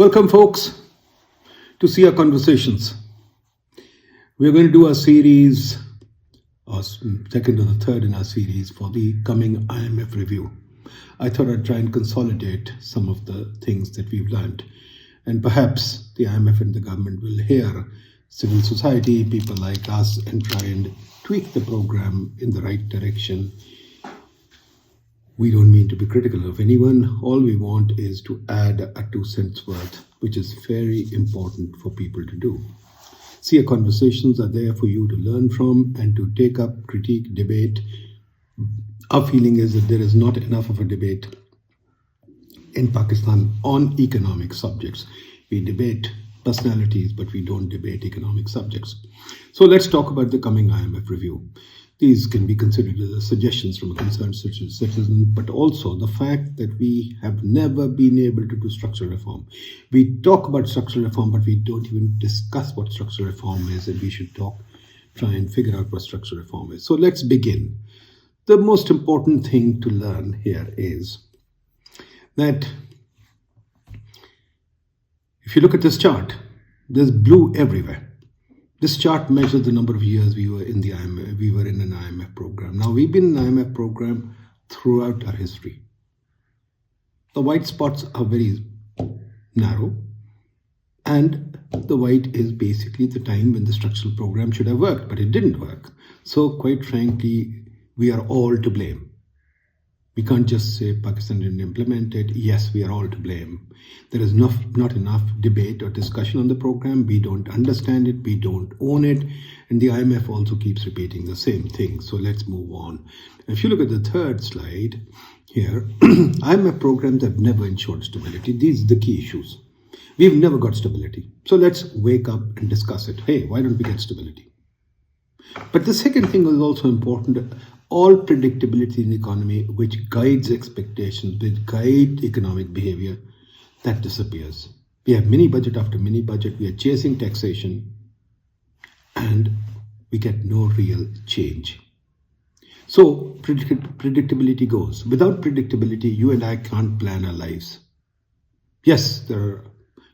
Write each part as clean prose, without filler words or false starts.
Welcome, folks, to see our conversations. We're going to do a series, or second or the third in our series, for the coming IMF review. I thought I'd try and consolidate some of the things that we've learned. And perhaps the IMF and the government will hear civil society, people like us, and try and tweak the program in the right direction. We don't mean to be critical of anyone. All we want is to add a 2 cents worth, which is very important for people to do. See, our conversations are there for you to learn from and to take up, critique, debate. Our feeling is that there is not enough of a debate in Pakistan on economic subjects. We debate personalities, but we don't debate economic subjects. So let's talk about the coming IMF review. These can be considered as suggestions from a concerned citizen, but also the fact that we have never been able to do structural reform. We talk about structural reform, but we don't even discuss what structural reform is, and we should try and figure out what structural reform is. So let's begin. The most important thing to learn here is that if you look at this chart, there's blue everywhere. This chart measures the number of years we were in an IMF program. Now, we've been in an IMF program throughout our history. The white spots are very narrow, and the white is basically the time when the structural program should have worked, but it didn't work. So, quite frankly, we are all to blame. We can't just say Pakistan didn't implement it. Yes, we are all to blame. There is not enough debate or discussion on the program. We don't understand it. We don't own it. And the IMF also keeps repeating the same thing. So let's move on. If you look at the third slide here, IMF programs have never ensured stability. These are the key issues. We've never got stability. So let's wake up and discuss it. Hey, why don't we get stability? But the second thing is also important. All predictability in the economy, which guides expectations, which guide economic behavior, that disappears. We have mini budget after mini budget. We are chasing taxation, and we get no real change. So predictability goes. Without predictability, you and I can't plan our lives. Yes, there are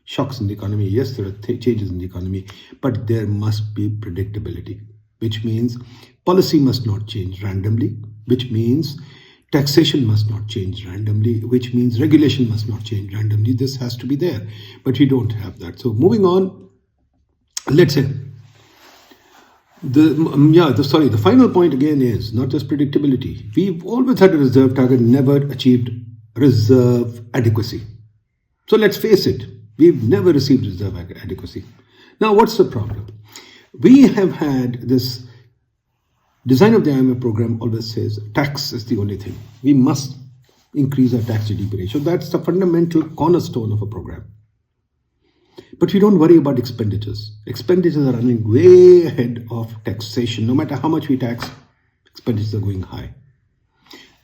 shocks in the economy. Yes, there are changes in the economy, but there must be predictability, which means policy must not change randomly, which means taxation must not change randomly, which means regulation must not change randomly. This has to be there, but we don't have that. So moving on, let's say, the final point again is not just predictability. We've always had a reserve target, never achieved reserve adequacy. So let's face it, we've never received reserve adequacy. Now, what's the problem? We have had this design of the IMF program always says tax is the only thing. We must increase our tax GDP ratio. That's the fundamental cornerstone of a program. But we don't worry about expenditures. Expenditures are running way ahead of taxation. No matter how much we tax, expenditures are going high.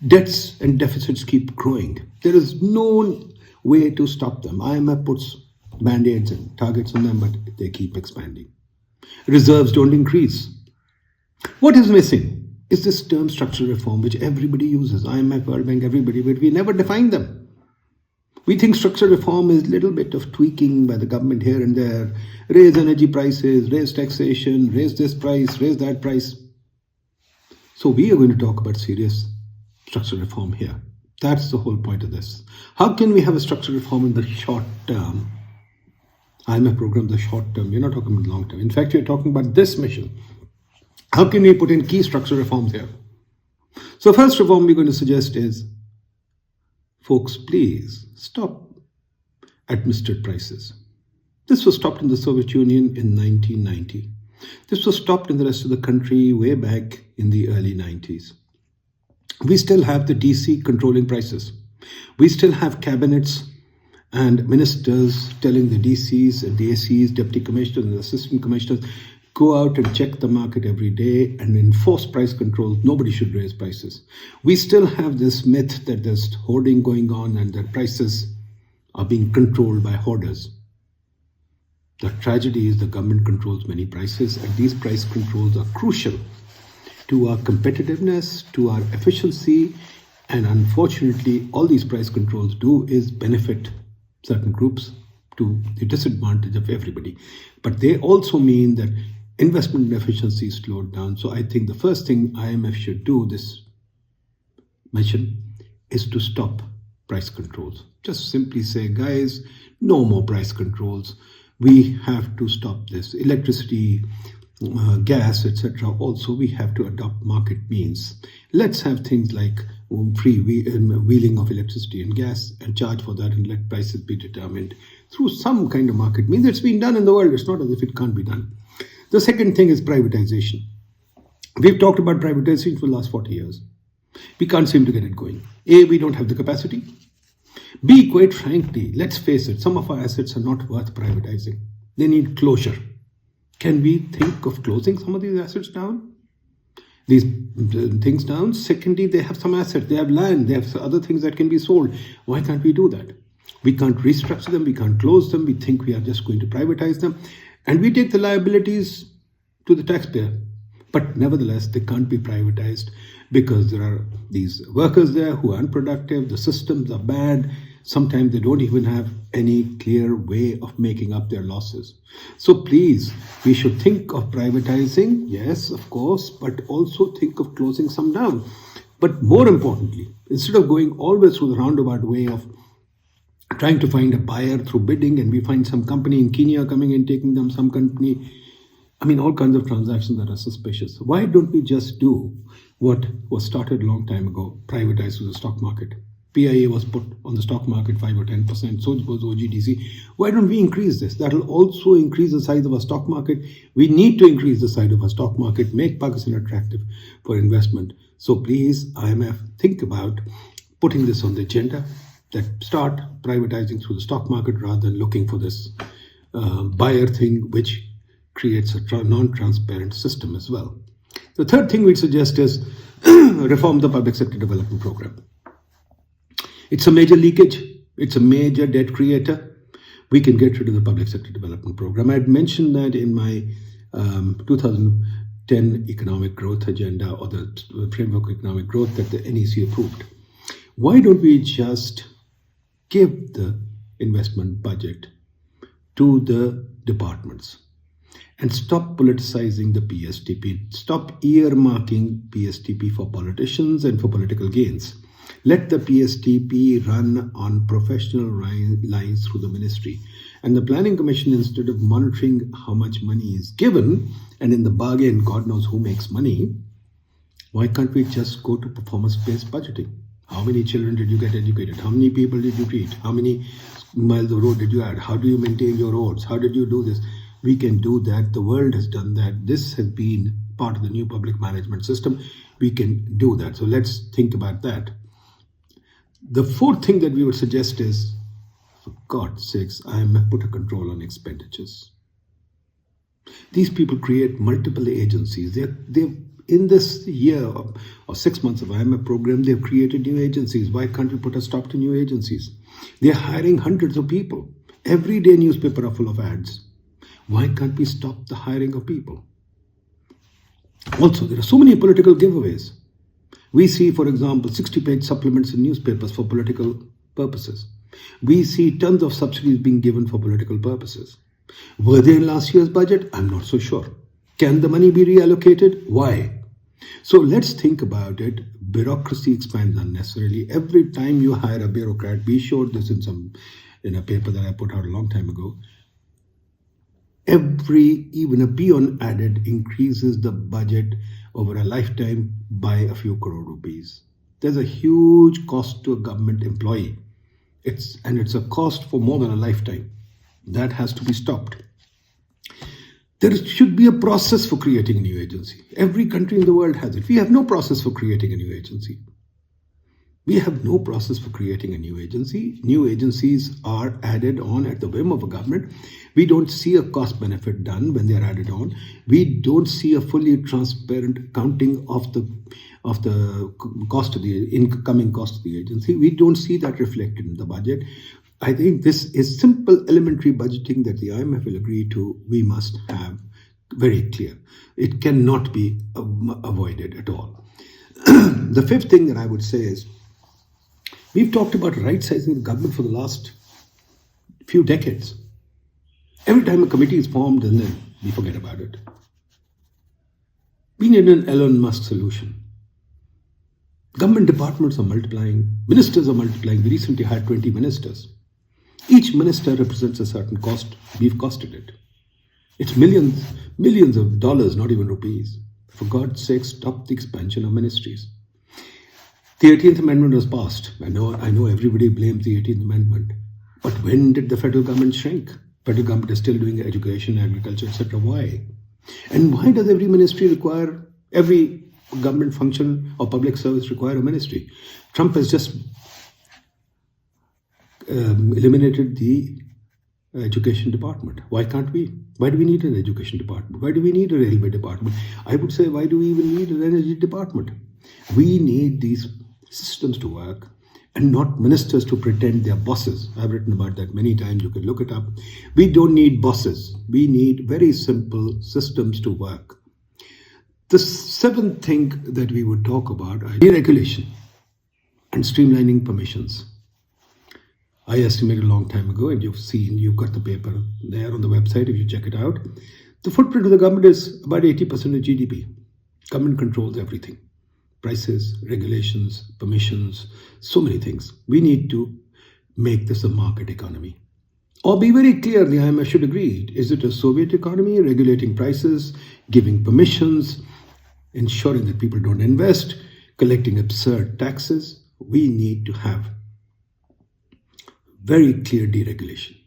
Debts and deficits keep growing. There is no way to stop them. IMF puts band-aids and targets on them, but they keep expanding. Reserves don't increase. What is missing is this term structural reform, which everybody uses, IMF, World Bank, everybody, but we never define them. We think structural reform is a little bit of tweaking by the government here and there, raise energy prices, raise taxation, raise this price, raise that price. So we are going to talk about serious structural reform here. That's the whole point of this. How can we have a structural reform in the short term? IMF program, the short term. We're not talking about long term. In fact, we're talking about this mission. How can we put in key structural reforms here? So first reform we're going to suggest is, folks, please stop administered prices. This was stopped in the Soviet Union in 1990. This was stopped in the rest of the country way back in the early 90s. We still have the DC controlling prices. We still have cabinets and ministers telling the DCs and the ACs, deputy commissioners and assistant commissioners, go out and check the market every day and enforce price controls. Nobody should raise prices. We still have this myth that there's hoarding going on and that prices are being controlled by hoarders. The tragedy is the government controls many prices, and these price controls are crucial to our competitiveness, to our efficiency, and unfortunately, all these price controls do is benefit certain groups, to the disadvantage of everybody. But they also mean that investment efficiency is slowed down. So I think the first thing IMF should do, this mission, is to stop price controls. Just simply say, guys, no more price controls. We have to stop this. Electricity, gas, etc. Also, we have to adopt market means. Let's have things like free wheeling of electricity and gas and charge for that, and let prices be determined through some kind of market means. It's been done in the world. It's not as if it can't be done. The second thing is privatization. We've talked about privatization for the last 40 years. We can't seem to get it going. A, we don't have the capacity. B, quite frankly, let's face it, some of our assets are not worth privatizing. They need closure. Can we think of closing some of these assets down? These things down. Secondly, they have some assets, they have land, they have other things that can be sold. Why can't we do that? We can't restructure them, we can't close them, we think we are just going to privatize them, and we take the liabilities to the taxpayer. But nevertheless, they can't be privatized because there are these workers there who are unproductive, the systems are bad, sometimes they don't even have any clear way of making up their losses. So please, we should think of privatizing, yes, of course, but also think of closing some down. But more importantly, instead of going always through the roundabout way of trying to find a buyer through bidding, and we find some company in Kenya coming and taking them, some company, all kinds of transactions that are suspicious. Why don't we just do what was started a long time ago, privatize to the stock market? PIA was put on the stock market 5 or 10%, so was OGDC. Why don't we increase this? That will also increase the size of our stock market. We need to increase the size of our stock market, make Pakistan attractive for investment. So please, IMF, think about putting this on the agenda, that start privatizing through the stock market rather than looking for this buyer thing, which creates a non-transparent system as well. The third thing we'd suggest is reform the public sector development program. It's a major leakage. It's a major debt creator. We can get rid of the public sector development program. I had mentioned that in my 2010 economic growth agenda, or the framework of economic growth that the NEC approved. Why don't we just give the investment budget to the departments and stop politicizing the PSTP, stop earmarking PSTP for politicians and for political gains. Let the PSTP run on professional lines through the ministry. And the Planning Commission, instead of monitoring how much money is given, and in the bargain, God knows who makes money, why can't we just go to performance-based budgeting? How many children did you get educated? How many people did you treat? How many miles of road did you add? How do you maintain your roads? How did you do this? We can do that. The world has done that. This has been part of the new public management system. We can do that. So let's think about that. The fourth thing that we would suggest is, for God's sakes, IMF put a control on expenditures. These people create multiple agencies. They've in this year or 6 months of IMF program, they've created new agencies. Why can't we put a stop to new agencies? They're hiring hundreds of people. Every day newspaper are full of ads. Why can't we stop the hiring of people? Also, there are so many political giveaways. We see, for example, 60-page supplements in newspapers for political purposes. We see tons of subsidies being given for political purposes. Were they in last year's budget? I'm not so sure. Can the money be reallocated? Why? So let's think about it. Bureaucracy expands unnecessarily. Every time you hire a bureaucrat, we showed this in a paper that I put out a long time ago. Even a peon added increases the budget over a lifetime by a few crore rupees. There's a huge cost to a government employee. It's a cost for more than a lifetime. That has to be stopped. There should be a process for creating a new agency. Every country in the world has it. We have no process for creating a new agency. We have no process for creating a new agency. New agencies are added on at the whim of a government. We don't see a cost benefit done when they are added on. We don't see a fully transparent accounting of the cost of the incoming cost of the agency. We don't see that reflected in the budget. I think this is simple elementary budgeting that the IMF will agree to. We must have very clear. It cannot be avoided at all. The fifth thing that I would say is, we've talked about rightsizing the government for the last few decades. Every time a committee is formed and then we forget about it. We need an Elon Musk solution. Government departments are multiplying, ministers are multiplying. We recently had 20 ministers. Each minister represents a certain cost. We've costed it. It's millions of dollars, not even rupees. For God's sake, stop the expansion of ministries. The 18th Amendment was passed. I know everybody blames the 18th Amendment. But when did the federal government shrink? Federal government is still doing education, agriculture, etc. Why? And why does every government function or public service require a ministry? Trump has just eliminated the education department. Why can't we? Why do we need an education department? Why do we need a railway department? I would say, why do we even need an energy department? We need these systems to work and not ministers to pretend they're bosses. I've written about that many times. You can look it up. We don't need bosses. We need very simple systems to work. The seventh thing that we would talk about is deregulation and streamlining permissions. I estimated a long time ago, and you've got the paper there on the website if you check it out. The footprint of the government is about 80% of GDP. Government controls everything. Prices, regulations, permissions, so many things. We need to make this a market economy. Or be very clear, the IMF should agree. Is it a Soviet economy, regulating prices, giving permissions, ensuring that people don't invest, collecting absurd taxes? We need to have very clear deregulation.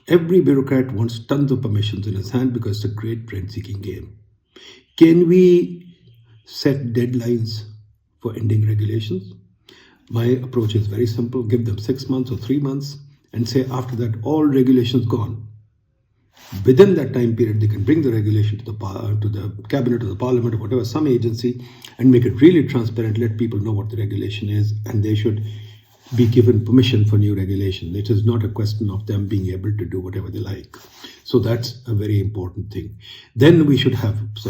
Every bureaucrat wants tons of permissions in his hand because it's a great rent-seeking game. Can we set deadlines for ending regulations? My approach is very simple. Give them 6 months or 3 months and say after that all regulations gone. Within that time period, they can bring the regulation to the cabinet or the parliament or whatever, some agency, and make it really transparent, let people know what the regulation is, and they should be given permission for new regulation. It is not a question of them being able to do whatever they like. So that's a very important thing. Then we should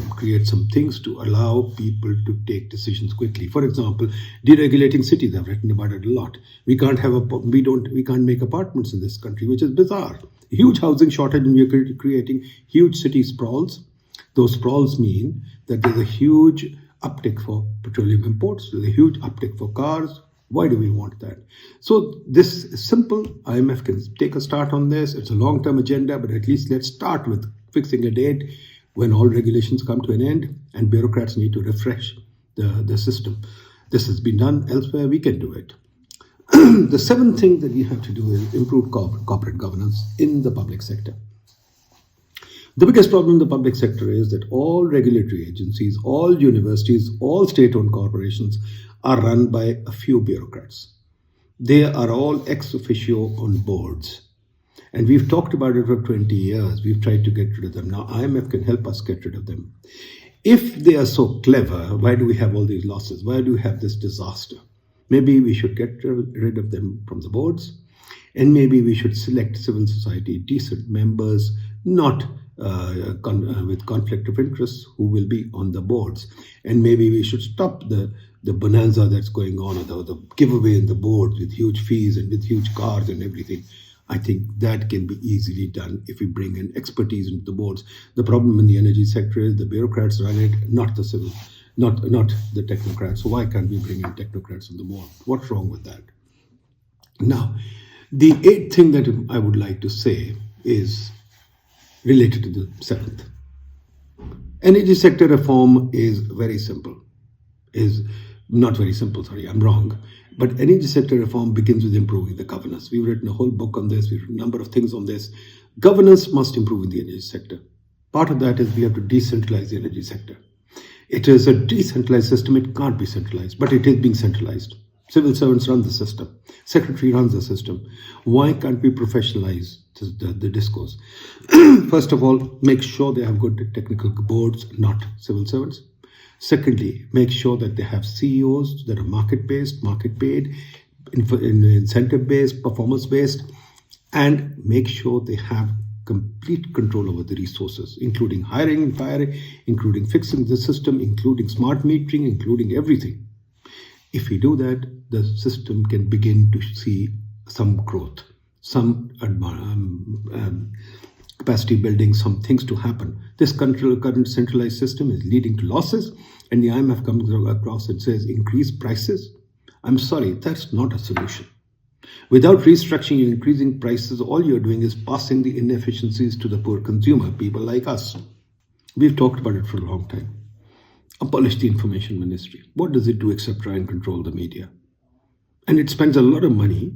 create some things to allow people to take decisions quickly. For example, deregulating cities. I've written about it a lot. We can't make apartments in this country, which is bizarre. Huge housing shortage, and we're creating huge city sprawls. Those sprawls mean that there's a huge uptick for petroleum imports. There's a huge uptick for cars. Why do we want that? So this is simple. IMF can take a start on this. It's a long-term agenda, but at least let's start with fixing a date when all regulations come to an end and bureaucrats need to refresh the system. This has been done elsewhere. We can do it. The seventh thing that we have to do is improve corporate governance in the public sector. The biggest problem in the public sector is that all regulatory agencies, all universities, all state-owned corporations are run by a few bureaucrats. They are all ex officio on boards. And we've talked about it for 20 years. We've tried to get rid of them. Now IMF can help us get rid of them. If they are so clever, why do we have all these losses? Why do we have this disaster? Maybe we should get rid of them from the boards, and maybe we should select civil society, decent members, not with conflict of interest, who will be on the boards. And maybe we should stop the bonanza that's going on, or the giveaway in the boards with huge fees and with huge cars and everything. I think that can be easily done if we bring in expertise into the boards. The problem in the energy sector is the bureaucrats run it, not the technocrats. So why can't we bring in technocrats on the board? What's wrong with that? Now, the eighth thing that I would like to say is related to the seventh. Energy sector reform is very simple. I'm wrong. But energy sector reform begins with improving the governance. We've written a whole book on this. We've written a number of things on this. Governance must improve in the energy sector. Part of that is we have to decentralize the energy sector. It is a decentralized system. It can't be centralized, but it is being centralized. Civil servants run the system. Secretary runs the system. Why can't we professionalize the discourse? First of all, make sure they have good technical boards, not civil servants. Secondly, make sure that they have CEOs that are market-based, market-paid, incentive-based, performance-based, and make sure they have complete control over the resources, including hiring and firing, including fixing the system, including smart metering, including everything. If we do that, the system can begin to see some growth. some capacity building, some things to happen. This current centralized system is leading to losses, and the IMF comes across and says increase prices. I'm sorry, that's not a solution. Without restructuring and increasing prices, all you're doing is passing the inefficiencies to the poor consumer, people like us. We've talked about it for a long time. Abolish the information ministry. What does it do except try and control the media? And it spends a lot of money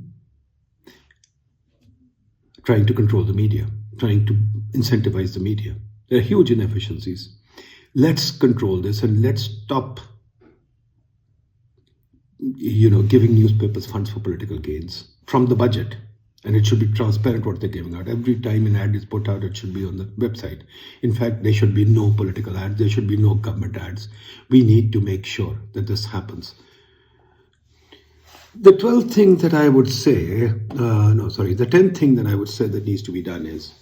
trying to control the media, trying to incentivize the media. There are huge inefficiencies. Let's control this and let's stop giving newspapers funds for political gains from the budget. And it should be transparent what they're giving out. Every time an ad is put out, it should be on the website. In fact, there should be no political ads. There should be no government ads. We need to make sure that this happens. The 10th thing that I would say that needs to be done is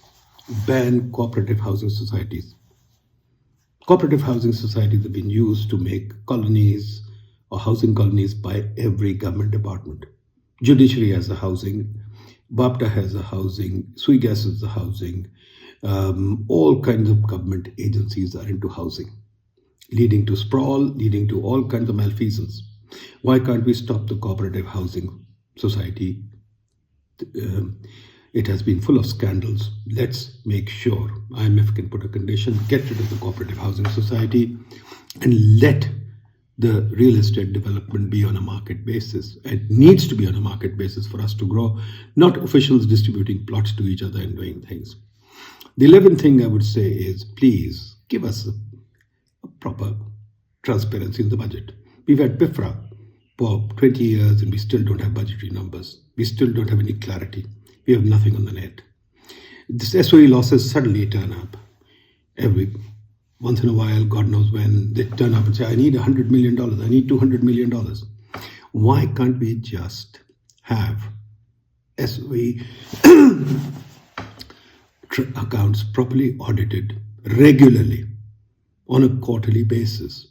ban cooperative housing societies. Cooperative housing societies have been used to make colonies or housing colonies by every government department. Judiciary has a housing, BAPTA has a housing, SUIGAS has a housing, all kinds of government agencies are into housing, leading to sprawl, leading to all kinds of malfeasance. Why can't we stop the cooperative housing society? It has been full of scandals. Let's make sure IMF can put a condition, get rid of the cooperative housing society and let the real estate development be on a market basis. It needs to be on a market basis for us to grow, not officials distributing plots to each other and doing things. The 11th thing I would say is please give us a proper transparency in the budget. We've had PIFRA for 20 years and we still don't have budgetary numbers. We still don't have any clarity. We have nothing on the net. This SOE losses suddenly turn up. Once in a while, God knows when, they turn up and say, I need $100 million, I need $200 million. Why can't we just have SOE accounts properly audited regularly on a quarterly basis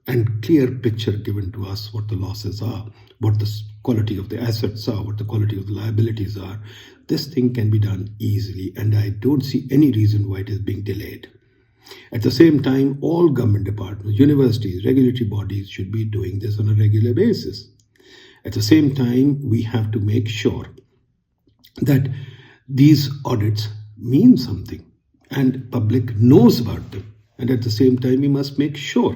and clear picture given to us what the losses are, what the quality of the assets are, what the quality of the liabilities are? This thing can be done easily, and I don't see any reason why it is being delayed. At the same time, all government departments, universities, regulatory bodies should be doing this on a regular basis. At the same time, we have to make sure that these audits mean something and public knows about them. And at the same time, we must make sure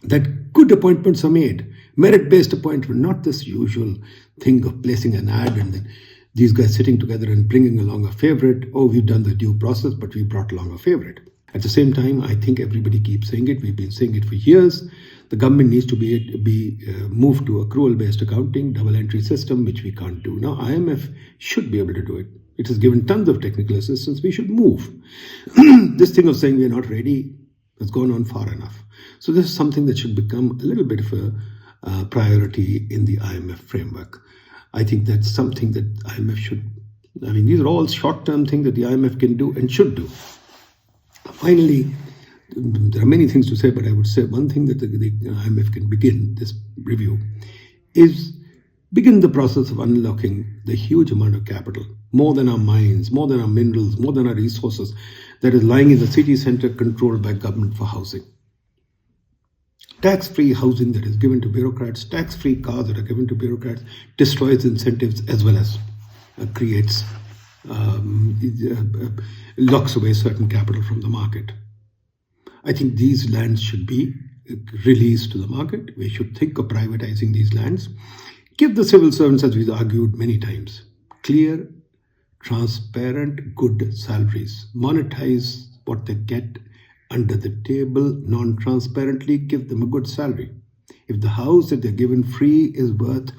that good appointments are made, merit-based appointment, not this usual thing of placing an ad and then these guys sitting together and bringing along a favorite. Oh, we've done the due process, but we brought along a favorite. At the same time, I think everybody keeps saying it. We've been saying it for years. The government needs to be moved to accrual-based accounting, double entry system, which we can't do. Now, IMF should be able to do it. It has given tons of technical assistance. We should move. This thing of saying we're not ready has gone on far enough. So this is something that should become a little bit of a priority in the IMF framework. I think that's something that IMF should, these are all short-term things that the IMF can do and should do. Finally, there are many things to say, but I would say one thing that the IMF can begin this review is begin the process of unlocking the huge amount of capital, more than our mines, more than our minerals, more than our resources, that is lying in the city center controlled by government for housing. Tax-free housing that is given to bureaucrats, tax-free cars that are given to bureaucrats, destroys incentives as well as creates locks away certain capital from the market. I think these lands should be released to the market. We should think of privatizing these lands. Give the civil servants, as we've argued many times, clear, transparent, good salaries. Monetize what they get under the table, non-transparently. Give them a good salary. If the house that they're given free is worth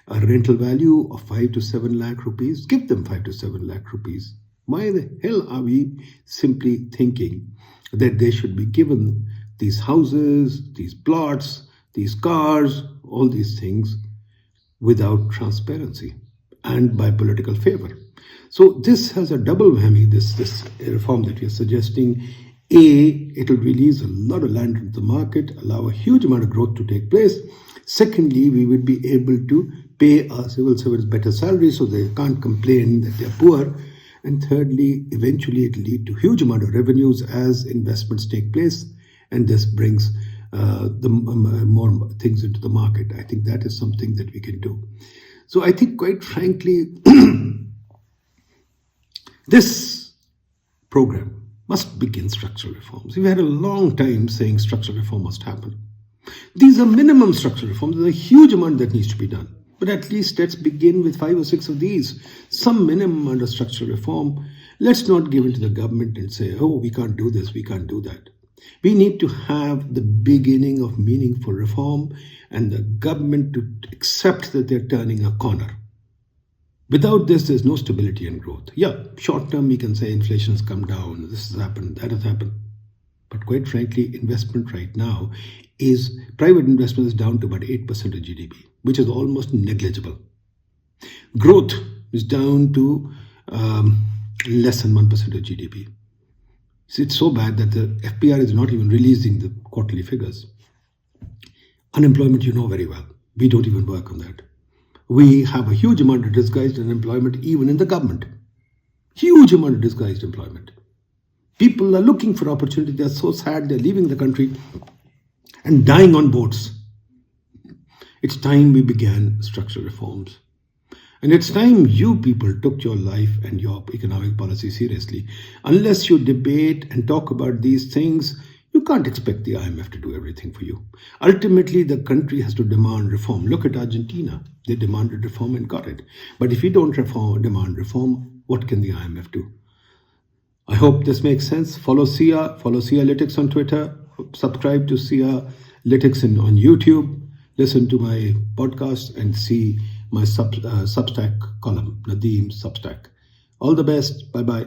a rental value of 5 to 7 lakh rupees, give them 5 to 7 lakh rupees. Why the hell are we simply thinking that they should be given these houses, these plots, these cars, all these things without transparency and by political favor? So this has a double whammy, this reform that we are suggesting. A, it will release a lot of land into the market, allow a huge amount of growth to take place. Secondly, we would be able to pay our civil servants better salaries so they can't complain that they're poor. And thirdly, eventually it will lead to huge amount of revenues as investments take place, and this brings more things into the market. I think that is something that we can do. So I think, quite frankly, this program must begin structural reforms. We've had a long time saying structural reform must happen. These are minimum structural reforms. There's a huge amount that needs to be done. But at least let's begin with 5 or 6 of these. Some minimum amount of structural reform. Let's not give in to the government and say, oh, we can't do this, we can't do that. We need to have the beginning of meaningful reform and the government to accept that they're turning a corner. Without this, there's no stability and growth. Yeah, short term, we can say inflation has come down, this has happened, that has happened. But quite frankly, investment right now is, private investment is down to about 8% of GDP, which is almost negligible. Growth is down to less than 1% of GDP. It's so bad that the FPR is not even releasing the quarterly figures. Unemployment, you know very well. We don't even work on that. We have a huge amount of disguised unemployment even in the government. Huge amount of disguised employment. People are looking for opportunity. They're so sad they're leaving the country and dying on boats. It's time we began structural reforms. And it's time you people took your life and your economic policy seriously. Unless you debate and talk about these things, you can't expect the IMF to do everything for you. Ultimately, the country has to demand reform. Look at Argentina. They demanded reform and got it. But if you don't demand reform, what can the IMF do? I hope this makes sense. Follow Sia Lytics on Twitter. Subscribe to Sia Lytics on YouTube. Listen to my podcast and see my Substack column, Nadeem's Substack. All the best. Bye-bye.